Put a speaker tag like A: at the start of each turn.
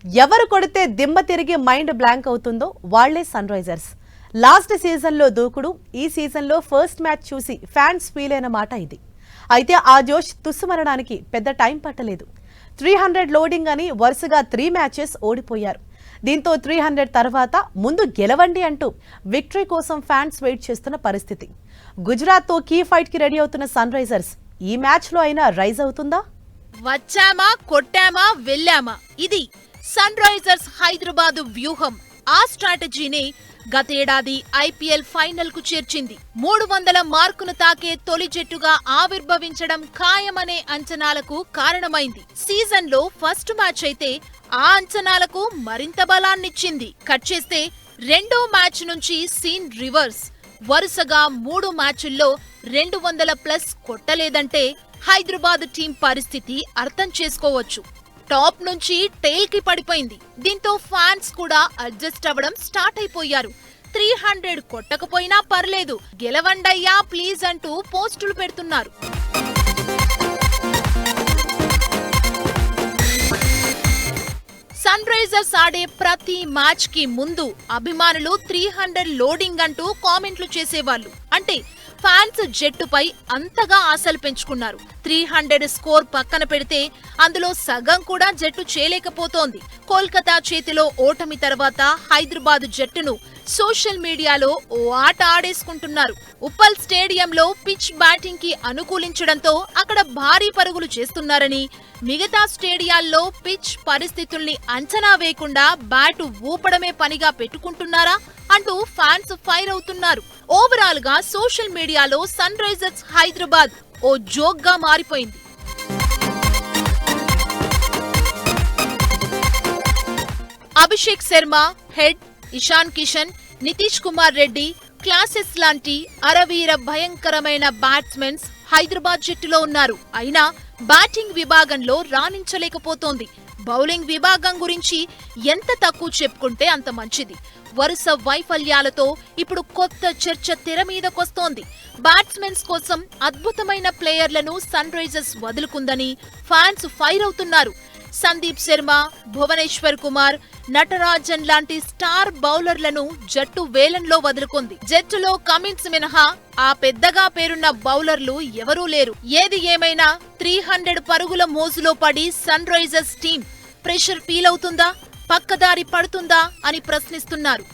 A: ఎవరు కొడితే దిమ్మ తిరిగి మైండ్ బ్లాంక్ అవుతుందో వాళ్లే సన్ రైజర్స్. లాస్ట్ సీజన్లో దూకుడు, ఈ సీజన్లో ఫస్ట్ మ్యాచ్ చూసి ఫ్యాన్స్ ఫీల్ అయిన మాట ఇది. అయితే ఆ జోష్ తుస్సుమనడానికి పెద్ద టైం పట్టలేదు. 300 లోడింగ్ అని వరుసగా 3 మ్యాచెస్ ఓడిపోయారు. దీంతో 300 తర్వాత ముందు గెలవండి అంటూ విక్టరీ కోసం ఫ్యాన్స్ వెయిట్ చేస్తున్న పరిస్థితి. గుజరాత్తో కీ ఫైట్ కి రెడీ అవుతున్న సన్ రైజర్స్ ఈ మ్యాచ్లో అయినా రైజ్ అవుతుందా?
B: వచ్చామా, కొట్టామా, వెళ్ళామా, ఇది సన్ రైజర్స్ హైదరాబాద్ వ్యూహం. ఆ స్ట్రాటజీనే గతేడాది ఐపీఎల్ ఫైనల్ కు చేర్చింది. 300 మార్కును తాకే తొలి జట్టుగా ఆవిర్భవించడం ఖాయమనే అంచనాలకు కారణమైంది. సీజన్ లో ఫస్ట్ మ్యాచ్ అయితే ఆ అంచనాలకు మరింత బలాన్నిచ్చింది. కట్ చేస్తే రెండో మ్యాచ్ నుంచి సీన్ రివర్స్. వరుసగా 3 మ్యాచుల్లో 200+ కొట్టలేదంటే హైదరాబాద్ టీం పరిస్థితి అర్థం చేసుకోవచ్చు. టాప్ నుంచి టెయిల్ కి పడిపోయింది. దీంతో ఫ్యాన్స్ కూడా అడ్జస్ట్ అవ్వడం స్టార్ట్ అయిపోయారు. 300 కొట్టకపోయినా పర్లేదు, గెలవండయ్యా ప్లీజ్ అంటూ పోస్టులు పెడుతున్నారు. సన్ రైజర్స్ ఆడే ప్రతి మ్యాచ్ కి ముందు అభిమానులు 300 లోడింగ్ అంటూ కామెంట్లు చేసేవాళ్ళు. అంటే ఫ్యాన్స్ జట్టుపై అంతగా ఆశలు పెంచుకున్నారు. 300 స్కోర్ పక్కన పెడితే అందులో సగం కూడా జట్టు చేయలేకపోతోంది. కోల్కతా చేతిలో ఓటమి తర్వాత హైదరాబాద్ జట్టును సోషల్ మీడియాలో ఓ ఆట ఆడేసుకుంటున్నారు. ఉప్పల్ స్టేడియంలో పిచ్ బ్యాటింగ్ కి అనుకూలించడంతో అక్కడ భారీ పరుగులు చేస్తున్నారని, మిగతా స్టేడియాల్లో పిచ్ పరిస్థితుల్ని అంచనా వేయకుండా బ్యాటు ఊపడమే పనిగా పెట్టుకుంటున్నారా అంటూ ఫ్యాన్స్ ఫైర్ అవుతున్నారు. ఓవరాల్ గా సోషల్ మీడియాలో సన్ రైజర్స్ హైదరాబాద్ ఓ జోక్ గా మారిపోయింది. అభిషేక్ శర్మ, హెడ్, ఇషాన్ కిషన్, నితీష్ కుమార్ రెడ్డి, క్లాసెస్ లాంటి అరవీర భయంకరమైన బ్యాట్స్మెన్స్ హైదరాబాద్ జట్టులో ఉన్నారు. అయినా బ్యాటింగ్ విభాగంలో రాణించలేకపోతోంది. బౌలింగ్ విభాగం గురించి ఎంత తక్కువ చెప్పుకుంటే అంత మంచిది. వరుస వైఫల్యాలతో ఇప్పుడు కొత్త చర్చ తెర మీదకొస్తోంది. బ్యాట్స్మెన్స్ కోసం అద్భుతమైన ప్లేయర్లను సన్ రైజర్స్ వదులుకుందని ఫ్యాన్స్ ఫైర్ అవుతున్నారు. సందీప్ శర్మ, భువనేశ్వర్ కుమార్, నటరాజన్ లాంటి స్టార్ బౌలర్లను జట్టు వేలంలో వదులుకుంది. జట్టులో కమిన్స్ మినహా ఆ పెద్దగా పేరున్న బౌలర్లు ఎవరూ లేరు. ఏది ఏమైనా 300 పరుగుల మోజులో పడి Sunrisers team pressure feel అవుతుందా, పక్కదారి పడుతుందా అని ప్రశ్నిస్తున్నారు.